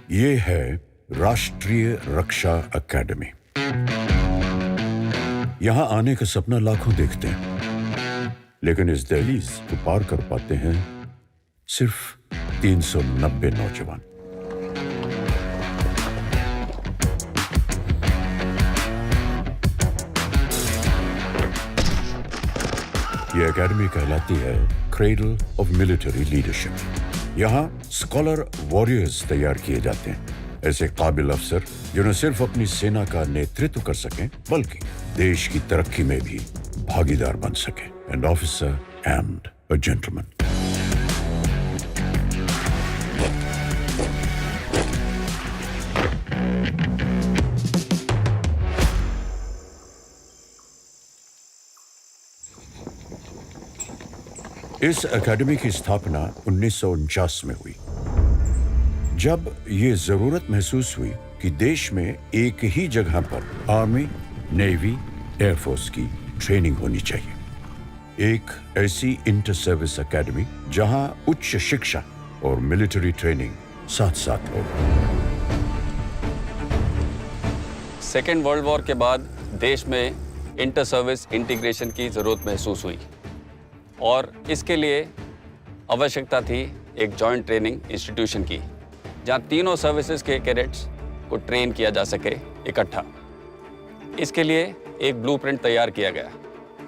ये है राष्ट्रीय रक्षा अकेडमी। यहां आने का सपना लाखों देखते हैं, लेकिन इस दहलीज को पार कर पाते हैं सिर्फ 390 नौजवान। ये एकेडमी कहलाती है क्रेडल ऑफ मिलिट्री लीडरशिप। यहाँ स्कॉलर वॉरियर्स तैयार किए जाते हैं, ऐसे काबिल अफसर जो न सिर्फ अपनी सेना का नेतृत्व कर सकें बल्कि देश की तरक्की में भी भागीदार बन सकें। And officer and a gentleman. इस एकेडमी की स्थापना 1949 में हुई, जब ये जरूरत महसूस हुई कि देश में एक ही जगह पर आर्मी, नेवी, एयरफोर्स की ट्रेनिंग होनी चाहिए। एक ऐसी इंटर सर्विस एकेडमी जहां उच्च शिक्षा और मिलिट्री ट्रेनिंग साथ साथ हो। सेकेंड वर्ल्ड वॉर के बाद देश में इंटर सर्विस इंटीग्रेशन की ज़रूरत महसूस हुई और इसके लिए आवश्यकता थी एक जॉइंट ट्रेनिंग इंस्टीट्यूशन की, जहां तीनों सर्विसेज के कैडेट्स को ट्रेन किया जा सके इकट्ठा। इसके लिए एक ब्लूप्रिंट तैयार किया गया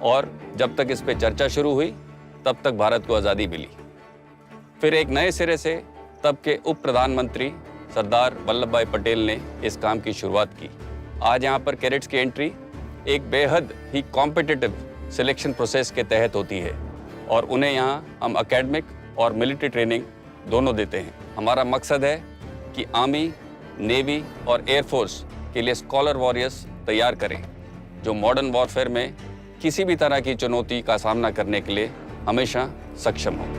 और जब तक इस पे चर्चा शुरू हुई तब तक भारत को आज़ादी मिली। फिर एक नए सिरे से तब के उप प्रधानमंत्री सरदार वल्लभ भाई पटेल ने इस काम की शुरुआत की। आज यहाँ पर कैडेट्स की एंट्री एक बेहद ही कॉम्पिटिटिव सिलेक्शन प्रोसेस के तहत होती है और उन्हें यहाँ हम एकेडमिक और मिलिट्री ट्रेनिंग दोनों देते हैं। हमारा मकसद है कि आर्मी, नेवी और एयरफोर्स के लिए स्कॉलर वॉरियर्स तैयार करें जो मॉडर्न वॉरफेयर में किसी भी तरह की चुनौती का सामना करने के लिए हमेशा सक्षम हो।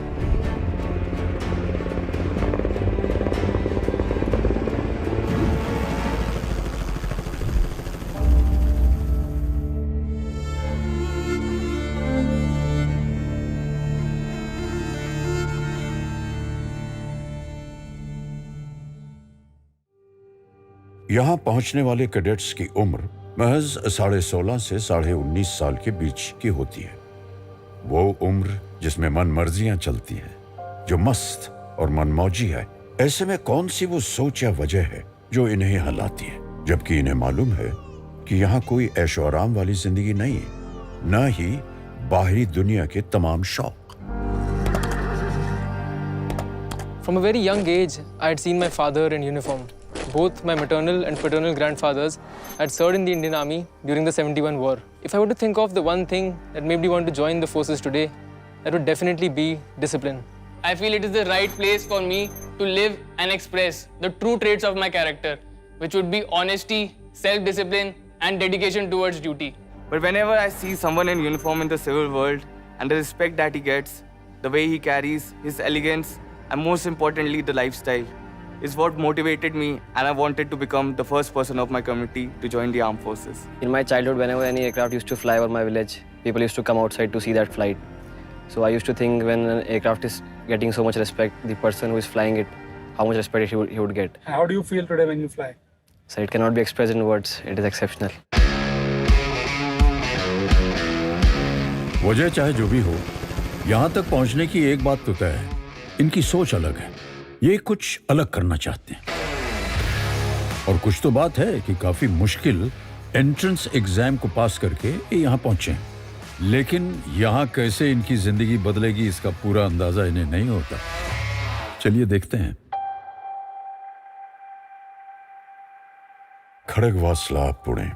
यहां पहुंचने वाले कैडेट्स की उम्र महज 16.5 से 19.5 साल के बीच की होती है। वो उम्र जिसमें मनमर्जियां चलती हैं, जो मस्त और मनमौजी है। ऐसे में कौन सी वो सोच या वजह है जो इन्हें यहाँ लाती है, जबकि इन्हें मालूम है कि यहाँ कोई ऐशो आराम वाली जिंदगी नहीं है, न ही बाहरी दुनिया के तमाम शौक। From a very young age, I had seen my father in uniform. Both my maternal and paternal grandfathers had served in the Indian Army during the 71 war. If I were to think of the one thing that made me want to join the forces today, that would definitely be discipline. I feel it is the right place for me to live and express the true traits of my character, which would be honesty, self-discipline, and dedication towards duty. But whenever I see someone in uniform in the civil world and the respect that he gets, the way he carries, his elegance, and most importantly, the lifestyle, is what motivated me, and I wanted to become the first person of my community to join the armed forces. In my childhood, whenever any aircraft used to fly over my village, people used to come outside to see that flight. So I used to think when an aircraft is getting so much respect, the person who is flying it, how much respect he would get. How do you feel today when you fly? So it cannot be expressed in words. It is exceptional. वजह चाहे जो भी हो, यहाँ तक पहुँचने की एक बात तो तय है, इनकी सोच अलग है। ये कुछ अलग करना चाहते हैं और कुछ तो बात है कि काफी मुश्किल एंट्रेंस एग्जाम को पास करके ये यहाँ पहुंचे हैं। लेकिन यहाँ कैसे इनकी जिंदगी बदलेगी इसका पूरा अंदाजा इन्हें नहीं होता। चलिए देखते हैं। खड़गवासला, पुणे,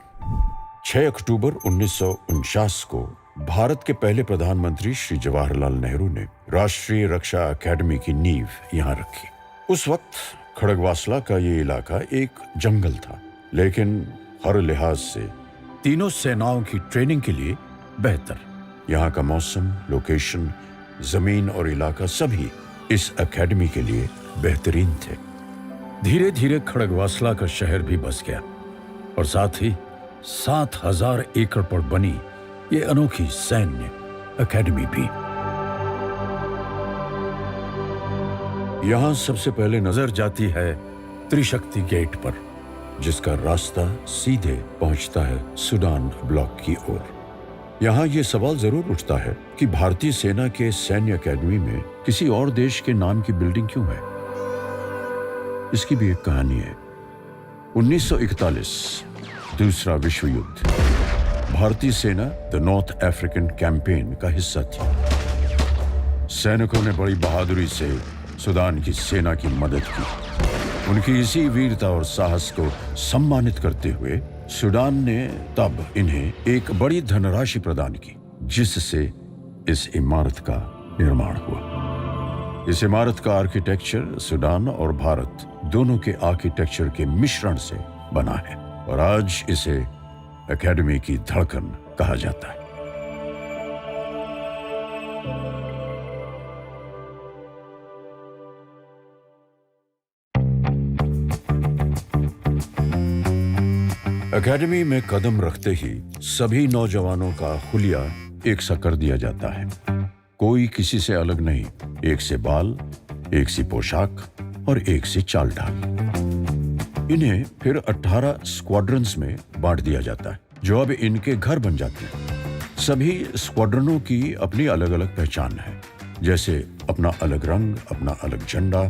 6 अक्टूबर 1949 को भारत के पहले प्रधानमंत्री श्री जवाहरलाल नेहरू ने राष्ट्रीय रक्षा अकेडमी की नींव यहाँ रखी। उस वक्त खड़गवासला का ये इलाका एक जंगल था, लेकिन हर लिहाज से तीनों सेनाओं की ट्रेनिंग के लिए बेहतर। यहाँ का मौसम, लोकेशन, जमीन और इलाका सभी इस एकेडमी के लिए बेहतरीन थे। धीरे धीरे खड़गवासला का शहर भी बस गया और साथ ही 7,000 एकड़ पर बनी ये अनोखी सैन्य एकेडमी भी। यहाँ सबसे पहले नजर जाती है त्रिशक्ति गेट पर, जिसका रास्ता सीधे पहुंचता है सूडान ब्लॉक की ओर। यहाँ ये सवाल जरूर उठता है कि भारतीय सेना के सैन्य अकेडमी में किसी और देश के नाम की बिल्डिंग क्यों है? इसकी भी एक कहानी है। 1941 दूसरा विश्व युद्ध, भारतीय सेना द नॉर्थ अफ्रीकन कैंपेन का हिस्सा थी। सैनिकों ने बड़ी बहादुरी से सूडान की सेना की मदद की। उनकी इसी वीरता और साहस को सम्मानित करते हुए सूडान ने तब इन्हें एक बड़ी धनराशि प्रदान की, जिससे इस इमारत का निर्माण हुआ। इस इमारत का आर्किटेक्चर सूडान और भारत दोनों के आर्किटेक्चर के मिश्रण से बना है और आज इसे एकेडमी की धड़कन कहा जाता है। एकेडमी में कदम रखते ही सभी नौजवानों का हुलिया एक सा कर दिया जाता है। कोई किसी से अलग नहीं, एक से बाल, एक सी पोशाक और एक सी चाल ढाल। इन्हें फिर 18 स्क्वाड्रंस में बांट दिया जाता है, जो अब इनके घर बन जाते हैं। सभी स्क्वाड्रनों की अपनी अलग अलग पहचान है, जैसे अपना अलग रंग, अपना अलग झंडा,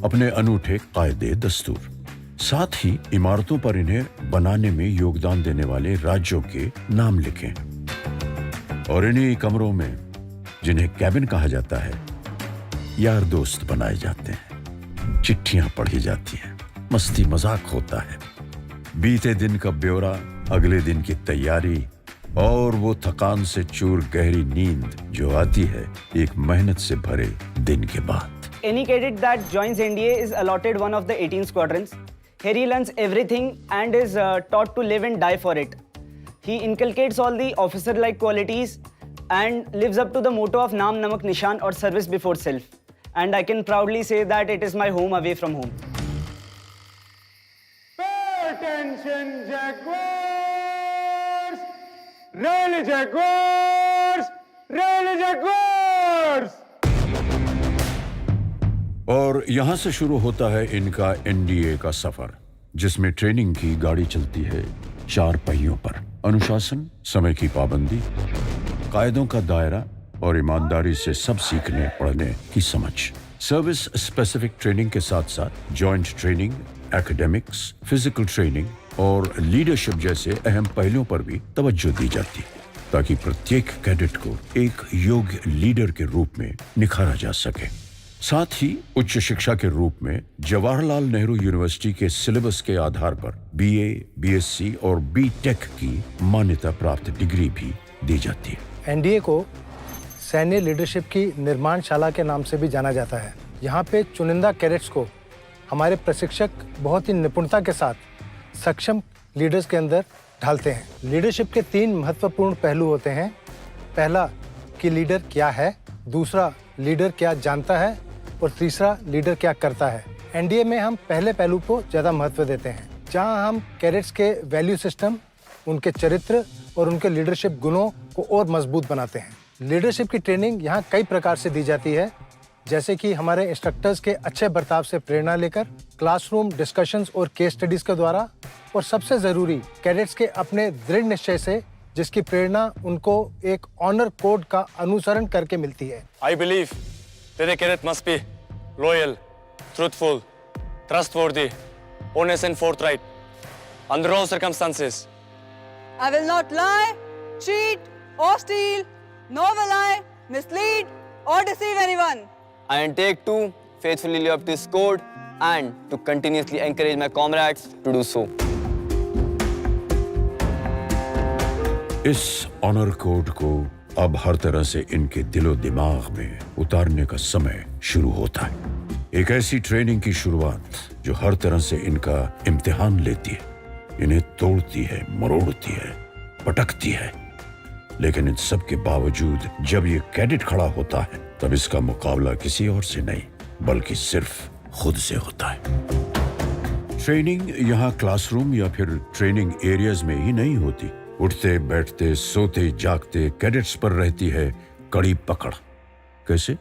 अपने अनूठे कायदे दस्तूर। साथ ही इमारतों पर इन्हें बनाने में योगदान देने वाले राज्यों के नाम लिखें और इन्हीं कमरों में, जिन्हें कैबिन कहा जाता है, यार दोस्त बनाए जाते हैं, चिट्ठियां पढ़ी जाती हैं, मस्ती मजाक होता है, बीते दिन का ब्यौरा, अगले दिन की तैयारी और वो थकान से चूर गहरी नींद जो आती है एक मेहनत से भरे दिन के बाद। Any cadet that joins NDA is allotted one of the 18 squadrons. Here he learns everything and is taught to live and die for it. He inculcates all the officer-like qualities and lives up to the motto of Naam Namak Nishan or service before self. And I can proudly say that it is my home away from home. Pay attention, Jaguars! Really, Jaguars! Really, Jaguars! और यहां से शुरू होता है इनका NDA का सफर, जिसमें training की गाड़ी चलती है 4 पहियों पर। अनुशासन, समय की पाबंदी, कायदों का दायरा और ईमानदारी से सब सीखने पढ़ने की समझ। सर्विस स्पेसिफिक ट्रेनिंग के साथ साथ joint training, academics, physical training और लीडरशिप जैसे अहम पहलुओं पर भी तवज्जो दी जाती है, ताकि प्रत्येक कैडेट को एक योग्य लीडर के रूप में निखारा जा सके। साथ ही उच्च शिक्षा के रूप में जवाहरलाल नेहरू यूनिवर्सिटी के सिलेबस के आधार पर बीए, बीएससी और बीटेक की मान्यता प्राप्त डिग्री भी दी जाती है। एनडीए को सैन्य लीडरशिप की निर्माणशाला के नाम से भी जाना जाता है। यहाँ पे चुनिंदा कैडेट्स को हमारे प्रशिक्षक बहुत ही निपुणता के साथ सक्षम लीडर्स के अंदर ढालते हैं। लीडरशिप के 3 महत्वपूर्ण पहलू होते हैं। पहला कि लीडर क्या है, दूसरा लीडर क्या जानता है और तीसरा लीडर क्या करता है। एनडीए में हम पहले पहलू को ज़्यादा महत्व देते हैं, जहां हम कैडेट्स के वैल्यू सिस्टम, उनके चरित्र और उनके लीडरशिप गुणों को और मजबूत बनाते हैं। लीडरशिप की ट्रेनिंग यहाँ कई प्रकार से दी जाती है, जैसे कि हमारे इंस्ट्रक्टर्स के अच्छे बर्ताव से प्रेरणा लेकर, क्लासरूम डिस्कशंस और केस स्टडीज के द्वारा, और सबसे ज़रूरी कैडेट्स के अपने दृढ़ निश्चय से, जिसकी प्रेरणा उनको एक ऑनर कोड का अनुसरण करके मिलती है। I believe that a cadet must be loyal, truthful, trustworthy, honest and forthright under all circumstances. I will not lie, cheat or steal, nor will I mislead or deceive anyone. I undertake to faithfully live up to this code and to continuously encourage my comrades to do so. इस honour code को अब हर तरह से इनके दिलो दिमाग में उतारने का समय शुरू होता है। एक ऐसी ट्रेनिंग की शुरुआत जो हर तरह से इनका इम्तिहान लेती है, इन्हें तोड़ती है, मरोड़ती है, पटकती है। लेकिन इन सब के बावजूद जब ये कैडेट खड़ा होता है, तब इसका मुकाबला किसी और से नहीं बल्कि सिर्फ खुद से होता है। ट्रेनिंग यहाँ क्लासरूम या फिर ट्रेनिंग एरियाज में ही नहीं होती। उठते बैठते सोते जागते कैडेट्स पर रहती है कड़ी पकड़। कैसे?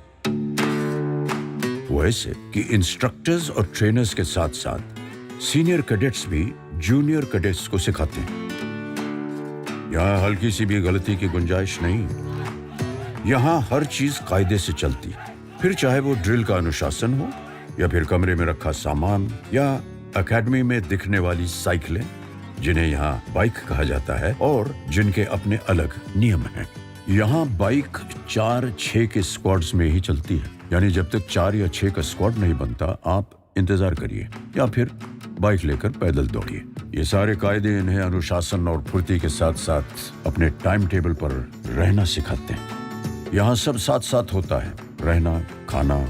वैसे कि इंस्ट्रक्टर्स और ट्रेनर्स के साथ साथ सीनियर कैडेट्स भी जूनियर कैडेट्स को सिखाते हैं। यहाँ हल्की सी भी गलती की गुंजाइश नहीं। यहाँ हर चीज कायदे से चलती है, फिर चाहे वो ड्रिल का अनुशासन हो या फिर कमरे में रखा सामान या एकेडमी में दिखने वाली साइकिलें, जिन्हें यहाँ बाइक कहा जाता है और जिनके अपने अलग नियम हैं। यहाँ बाइक 4-6 के स्क्वाड्स में ही चलती है, यानी जब तक 4 या 6 का स्क्वाड नहीं बनता आप इंतजार करिए या फिर बाइक लेकर पैदल दौड़िए। ये सारे कायदे इन्हें अनुशासन और फुर्ती के साथ साथ अपने टाइम टेबल पर रहना सिखाते हैं। यहाँ सब साथ साथ होता है, रहना, खाना,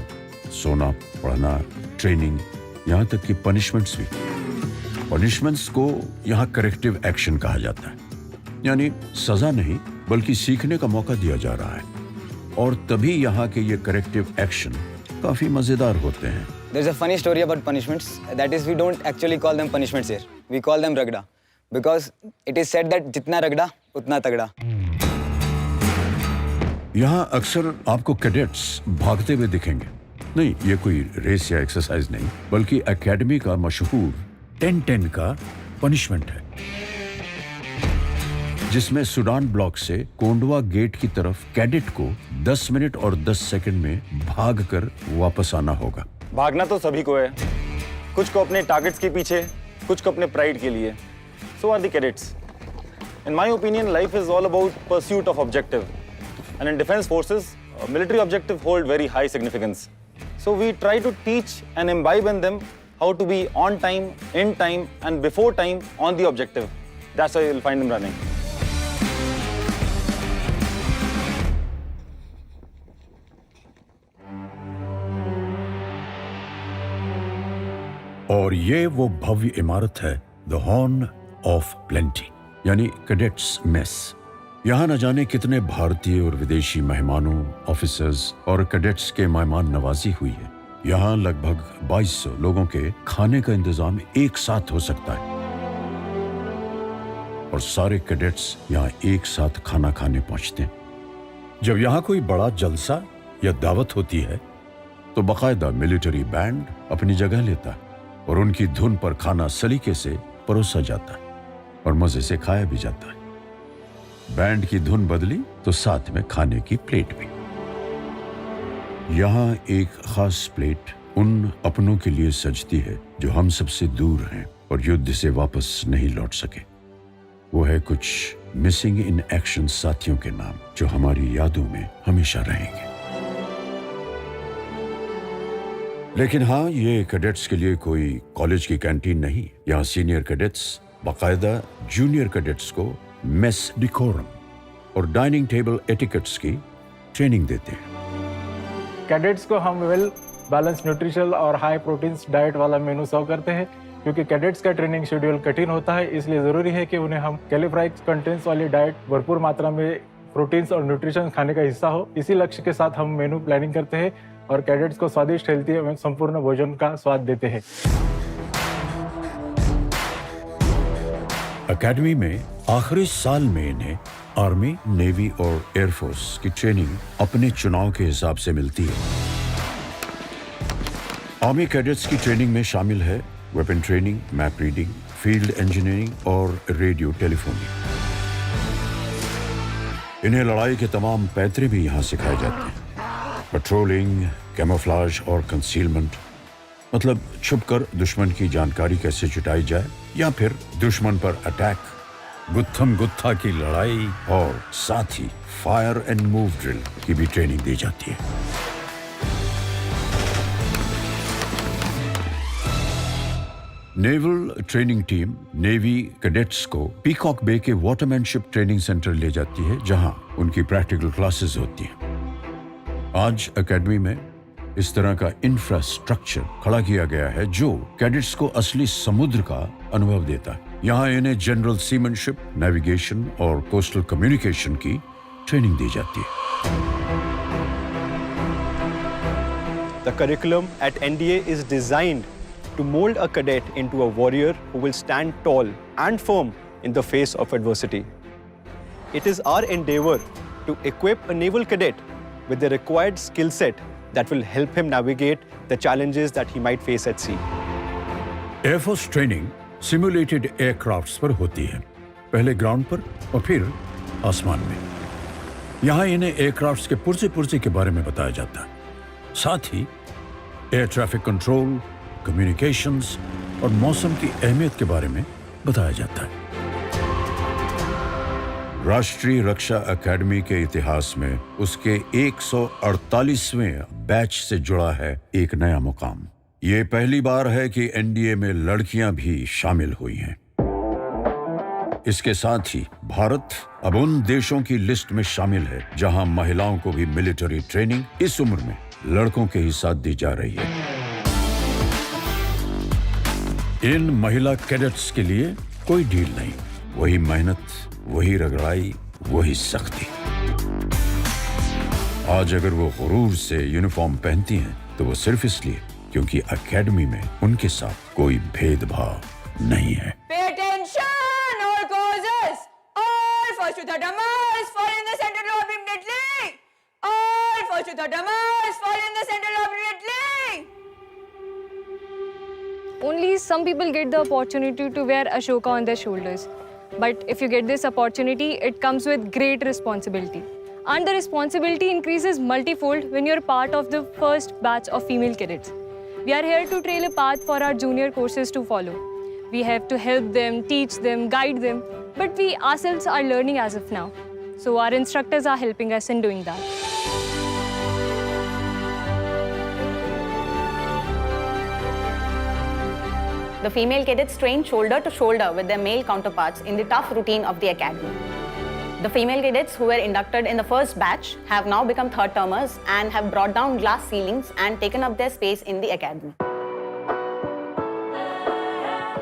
सोना, पढ़ना, ट्रेनिंग, यहाँ तक कि पनिशमेंट्स भी। पनिशमेंट्स को यहाँ करेक्टिव एक्शन कहा जाता है, यानी सजा नहीं बल्कि सीखने का मौका दिया जा रहा है। और तभी यहाँ के ये करेक्टिव एक्शन काफी मजेदार होते हैं। There's a funny story about punishments. That is, we don't actually call them punishments here. We call them ragda, because it is said that जितना रगड़ा उतना तगड़ा। यहाँ अक्सर आपको कैडेट्स भागते हुए दिखेंगे। नहीं, ये कोई रेस या एक्सरसाइज नहीं, बल्कि एकेडमी का मशहूर 10-10 का पनिशमेंट है, जिसमें सूडान ब्लॉक से कोंडवा गेट की तरफ कैडेट को 10 मिनट और 10 सेकंड में भागकर वापस आना होगा। भागना तो सभी को है, कुछ को अपने टारगेट्स के पीछे, कुछ को अपने प्राइड के लिए। So are the cadets. In my opinion, life is all about pursuit of objective, and in defense forces, military objective hold very high significance. So we try to teach and imbibe in them how to be on time, in time, and before time on the objective. That's why you'll find them running. और ये वो भव्य इमारत है, the horn of plenty, यानी cadets mess. यहाँ न जाने कितने भारतीय और विदेशी मेहमानों, ऑफिसर्स और कैडेट्स के मेहमान नवाजी हुई है। यहाँ लगभग 2200 लोगों के खाने का इंतजाम एक साथ हो सकता है और सारे कैडेट्स यहाँ एक साथ खाना खाने पहुंचते हैं। जब यहाँ कोई बड़ा जलसा या दावत होती है तो बाकायदा मिलिट्री बैंड अपनी जगह लेता है और उनकी धुन पर खाना सलीके से परोसा जाता है और मजे से खाया भी जाता है। बैंड की धुन बदली तो साथ में खाने की प्लेट भी। यहाँ एक खास प्लेट उन अपनों के लिए सजती है जो हम सबसे दूर हैं और युद्ध से वापस नहीं लौट सके। वो है कुछ मिसिंग इन एक्शन साथियों के नाम जो हमारी यादों में हमेशा रहेंगे। लेकिन हाँ, ये कैडेट्स के लिए कोई कॉलेज की कैंटीन नहीं। यहाँ सीनियर कैडेट्स बाकायदा जूनियर कैडेट्स को मेस डिकोरम और डाइनिंग टेबल एटिकेट्स की ट्रेनिंग देते हैं। कैडेट्स को हम वेल बैलेंस न्यूट्रिशनल और हाई प्रोटीन्स डाइट वाला मेनू सर्व करते हैं। क्योंकि कैडेट्स का ट्रेनिंग शेड्यूल कठिन होता है, इसलिए ज़रूरी है कि उन्हें हम कैलोरीज कंटेंट्स वाली डाइट, भरपूर मात्रा में प्रोटीन्स और न्यूट्रिशन खाने का हिस्सा हो। इसी लक्ष्य के साथ हम मेनू प्लानिंग करते हैं और कैडेट्स को स्वादिष्ट, हेल्थी एवं संपूर्ण भोजन का स्वाद देते हैं। एकेडमी में आखिरी साल में इन्हें आर्मी, नेवी और एयरफोर्स की ट्रेनिंग अपने चुनाव के हिसाब से मिलती है। आर्मी कैडेट्स की ट्रेनिंग में शामिल है weapon training, map reading, field engineering और रेडियो टेलीफोनी। इन्हें लड़ाई के तमाम पैतरे भी यहाँ सिखाए जाते हैं। पेट्रोलिंग, कैमोफ्लेज और कंसीलमेंट, मतलब छुपकर दुश्मन की जानकारी कैसे जुटाई जाए या फिर दुश्मन पर अटैक, गुत्थम गुत्था की लड़ाई और साथ ही फायर एंड मूव ड्रिल की भी ट्रेनिंग दी जाती है। Naval training team navy cadets को पीकॉक बे के वाटरमैनशिप ट्रेनिंग सेंटर ले जाती है, जहां उनकी प्रैक्टिकल क्लासेस होती हैं। आज एकेडमी में इस तरह का इंफ्रास्ट्रक्चर खड़ा किया गया है जो कैडेट्स को असली समुद्र का अनुभव देता है। यहाँ इन्हें जनरल सीमनशिप, नेविगेशन और कोस्टल कम्युनिकेशन की ट्रेनिंग दी जाती है। The curriculum at NDA is designed to mold a cadet into a warrior who will stand tall and firm in the face of adversity. It is our endeavor to equip a naval cadet with the required skill set that will help him navigate the challenges that he might face at sea. Air force training simulated aircrafts पर होती है, पहले ground पर और फिर आसमान में। यहाँ इन्हें एयरक्राफ्ट्स के पुर्जे के बारे में बताया जाता है, साथ ही एयर ट्रैफिक कंट्रोल, कम्युनिकेशंस और मौसम की अहमियत के बारे में बताया जाता है। राष्ट्रीय रक्षा अकेडमी के इतिहास में उसके 148वें बैच से जुड़ा है एक नया मुकाम। ये पहली बार है कि एनडीए में लड़कियां भी शामिल हुई हैं। इसके साथ ही भारत अब उन देशों की लिस्ट में शामिल है जहां महिलाओं को भी मिलिट्री ट्रेनिंग इस उम्र में लड़कों के ही साथ दी जा रही है। इन महिला कैडेट्स के लिए कोई डील नहीं, वही मेहनत, वही रगड़ाई, वही सख्ती। आज अगर वो गुरूर से यूनिफॉर्म पहनती हैं तो वो सिर्फ इसलिए क्योंकि एकेडमी में उनके साथ कोई भेदभाव नहीं है। Pay attention, all causes. All first to third march, fall in the center lobe immediately. All first to third march, fall in the center lobe immediately. Only some people get the opportunity to wear Ashoka on their shoulders. But if you get this opportunity, it comes with great responsibility. And the responsibility increases multifold when you're part of the first batch of female cadets. We are here to trail a path for our junior courses to follow. We have to help them, teach them, guide them, but we ourselves are learning as of now. So our instructors are helping us in doing that. The female cadets train shoulder to shoulder with their male counterparts in the tough routine of the academy. The female cadets who were inducted in the first batch have now become third termers and have brought down glass ceilings and taken up their space in the academy.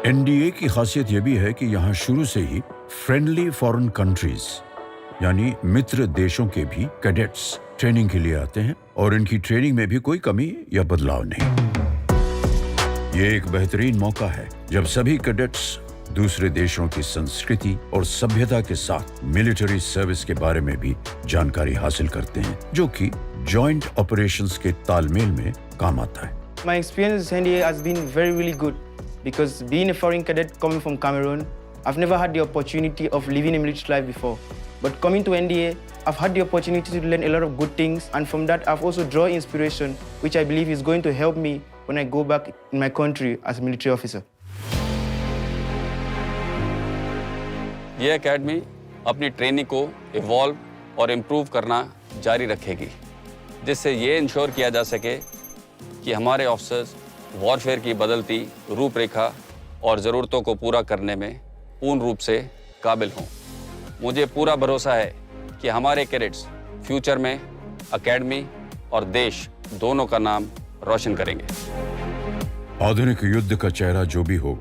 NDA की खासियत यह भी है कि यहाँ शुरू से ही friendly foreign countries यानी मित्र देशों के भी कैडेट्स ट्रेनिंग के लिए आते हैं और इनकी ट्रेनिंग में भी कोई कमी या बदलाव नहीं। ये एक बेहतरीन मौका है जब सभी कैडेट्स दूसरे देशों की संस्कृति और सभ्यता के साथ मिलिट्री सर्विस के बारे में भी जानकारी हासिल करते हैं, जो कि जॉइंट ऑपरेशंस के तालमेल में काम आता है। My experience in NDA has been really good because being a foreign cadet coming from Cameroon, I've never had the opportunity of living a military life before. But coming to NDA, I've had the opportunity to learn a lot of good things, and from that I've also drawn inspiration, which I believe is going to help me when I go back in my country as a military officer. ये academy अपनी training को evolve और improve करना जारी रखेगी, जिससे ये ensure किया जा सके कि हमारे ऑफिसर्स वॉरफेयर की बदलती रूपरेखा और ज़रूरतों को पूरा करने में पूर्ण रूप से काबिल हों। मुझे पूरा भरोसा है कि हमारे कैडेट्स फ्यूचर में एकेडमी और देश दोनों का नाम रोशन करेंगे। आधुनिक युद्ध का चेहरा जो भी हो,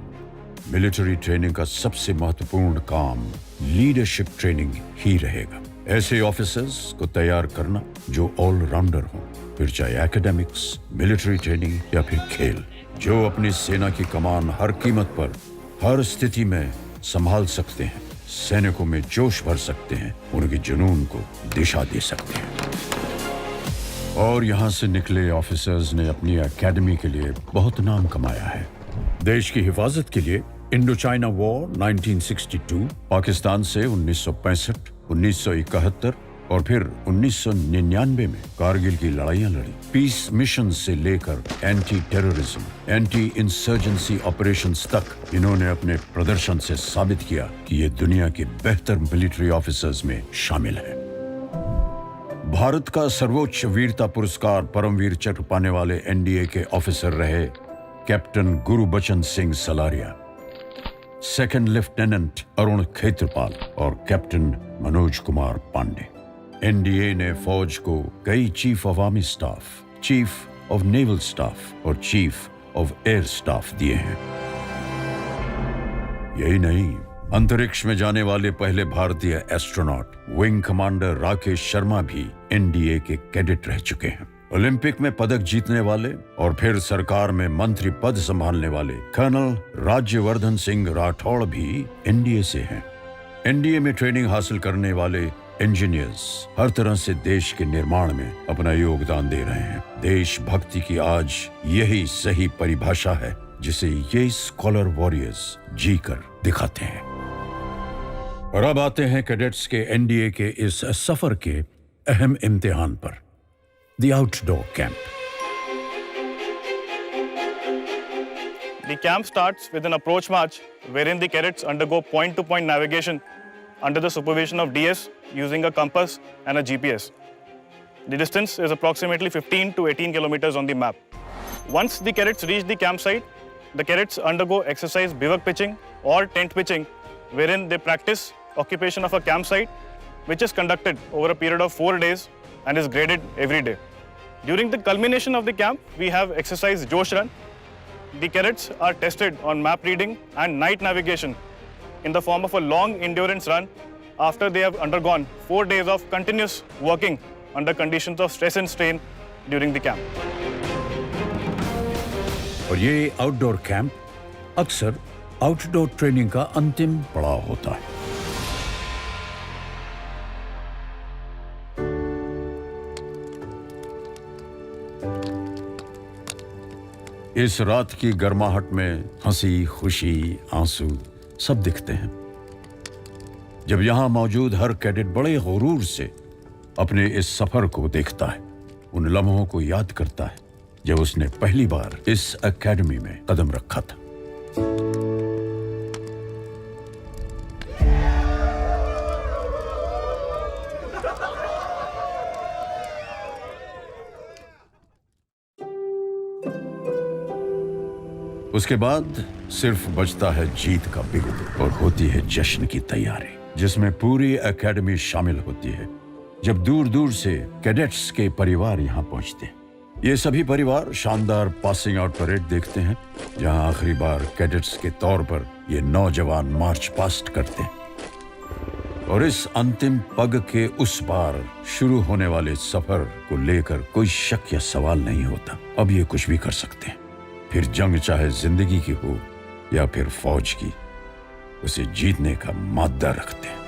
मिलिट्री ट्रेनिंग का सबसे महत्वपूर्ण काम लीडरशिप ट्रेनिंग ही रहेगा। ऐसे ऑफिसर्स को तैयार करना जो ऑलराउंडर हों, फिर चाहे एकेडमिक्स, मिलिट्री ट्रेनिंग या फिर खेल, जो अपनी सेना की कमान हर कीमत पर हर स्थिति में संभाल सकते हैं, सैनिकों में जोश भर सकते हैं, उनके जुनून को दिशा दे सकते हैं। और यहाँ से निकले ऑफिसर्स ने अपनी एकेडमी के लिए बहुत नाम कमाया है। देश की हिफाजत के लिए इंडो चाइना वॉर 1962, पाकिस्तान से 1965, 1971 और फिर 1999 में कारगिल की लड़ाइयां लड़ी। पीस मिशन से लेकर anti terrorism, anti insurgency operations तक इन्होंने अपने प्रदर्शन से साबित किया कि ये दुनिया के बेहतर मिलिट्री ऑफिसर्स में शामिल हैं। भारत का सर्वोच्च वीरता पुरस्कार परमवीर चक्र पाने वाले एनडीए के ऑफिसर रहे Captain Gurbachan Singh Salaria, Second Lieutenant Arun Khetarpal और कैप्टन मनोज कुमार पांडे। एनडीए ने फौज को कई chief of army staff, chief of naval staff और चीफ ऑफ एयर स्टाफ दिए हैं। यही नहीं, अंतरिक्ष में जाने वाले पहले भारतीय astronaut wing commander Rakesh Sharma भी एनडीए के कैडेट रह चुके हैं। ओलंपिक में पदक जीतने वाले और फिर सरकार में मंत्री पद संभालने वाले कर्नल राज्यवर्धन सिंह राठौड़ भी एनडीए से हैं। एनडीए में ट्रेनिंग हासिल करने वाले इंजीनियर्स हर तरह से देश के निर्माण में अपना योगदान दे रहे हैं। देशभक्ति की आज यही सही परिभाषा है जिसे ये स्कॉलर वॉरियर्स जीकर दिखाते हैं। और अब आते हैं कैडेट्स के एनडीए के इस सफर के अहम इम्तिहान पर, the outdoor camp. The camp starts with an approach march wherein the cadets undergo point-to-point navigation under the supervision of DS using a compass and a GPS. The distance is approximately 15 to 18 kilometers on the map. Once the cadets reach the campsite, the cadets undergo exercise bivouac pitching or tent pitching, wherein they practice occupation of a campsite, which is conducted over a period of 4 days and is graded every day. During the culmination of the camp, we have exercise Josh Run. The cadets are tested on map reading and night navigation in the form of a long endurance run after they have undergone 4 days of continuous working under conditions of stress and strain during the camp. और ये outdoor camp अक्सर outdoor training का अंतिम पड़ाव होता है। इस रात की गर्माहट में हंसी, खुशी, आंसू सब दिखते हैं। जब यहां मौजूद हर कैडेट बड़े गुरूर से अपने इस सफर को देखता है, उन लम्हों को याद करता है जब उसने पहली बार इस एकेडमी में कदम रखा था। उसके बाद सिर्फ बचता है जीत का बिगुल और होती है जश्न की तैयारी, जिसमें पूरी एकेडमी शामिल होती है। जब दूर दूर से कैडेट्स के परिवार यहाँ पहुँचते हैं, ये सभी परिवार शानदार पासिंग आउट परेड देखते हैं, जहाँ आखिरी बार कैडेट्स के तौर पर ये नौजवान मार्च पास्ट करते हैं। और इस अंतिम पग के उस पार शुरू होने वाले सफर को लेकर कोई शक या सवाल नहीं होता। अब ये कुछ भी कर सकते हैं, फिर जंग चाहे जिंदगी की हो या फिर फौज की, उसे जीतने का मादा रखते हैं।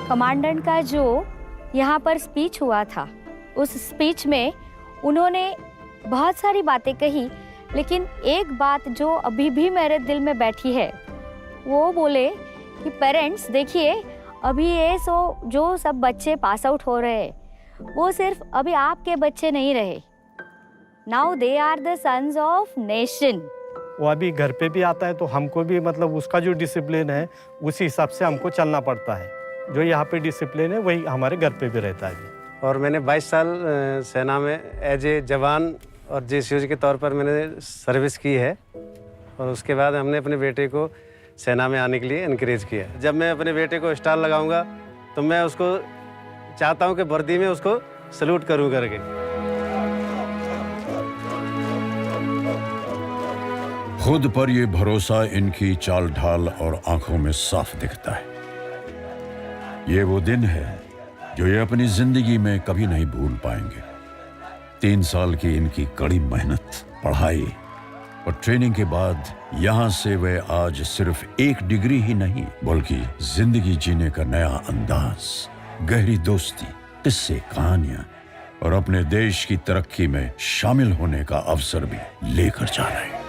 कमांडेंट का जो यहाँ पर स्पीच हुआ था, उस स्पीच में उन्होंने बहुत सारी बातें कही, लेकिन एक बात जो अभी भी मेरे दिल में बैठी है, वो बोले कि पेरेंट्स देखिए, अभी ये जो सब बच्चे पास आउट हो रहे हैं, वो सिर्फ अभी आपके बच्चे नहीं रहे। Now they are the sons of nation. वो अभी घर पे भी आता है तो हमको भी मतलब उसका जो डिसिप्लिन है उसी हिसाब से हमको चलना पड़ता है। जो यहाँ पे डिसिप्लिन है वही हमारे घर पे भी रहता है। और मैंने 22 साल सेना में एज ए जवान और जेसीओ के तौर पर मैंने सर्विस की है। और उसके बाद हमने अपने बेटे को सेना में आने के लिए इनकरेज किया। जब मैं अपने बेटे को स्टार लगाऊंगा तो मैं उसको चाहता हूं कि वर्दी में उसको सल्यूट करूं करके। खुद पर ये भरोसा इनकी चाल ढाल और आंखों में साफ दिखता है। ये वो दिन है जो ये अपनी जिंदगी में कभी नहीं भूल पाएंगे। 3 साल की इनकी कड़ी मेहनत, पढ़ाई और ट्रेनिंग के बाद यहाँ से वे आज सिर्फ एक डिग्री ही नहीं, बल्कि जिंदगी जीने का नया अंदाज, गहरी दोस्ती, किस्से, कहानियां और अपने देश की तरक्की में शामिल होने का अवसर भी लेकर जा रहे हैं।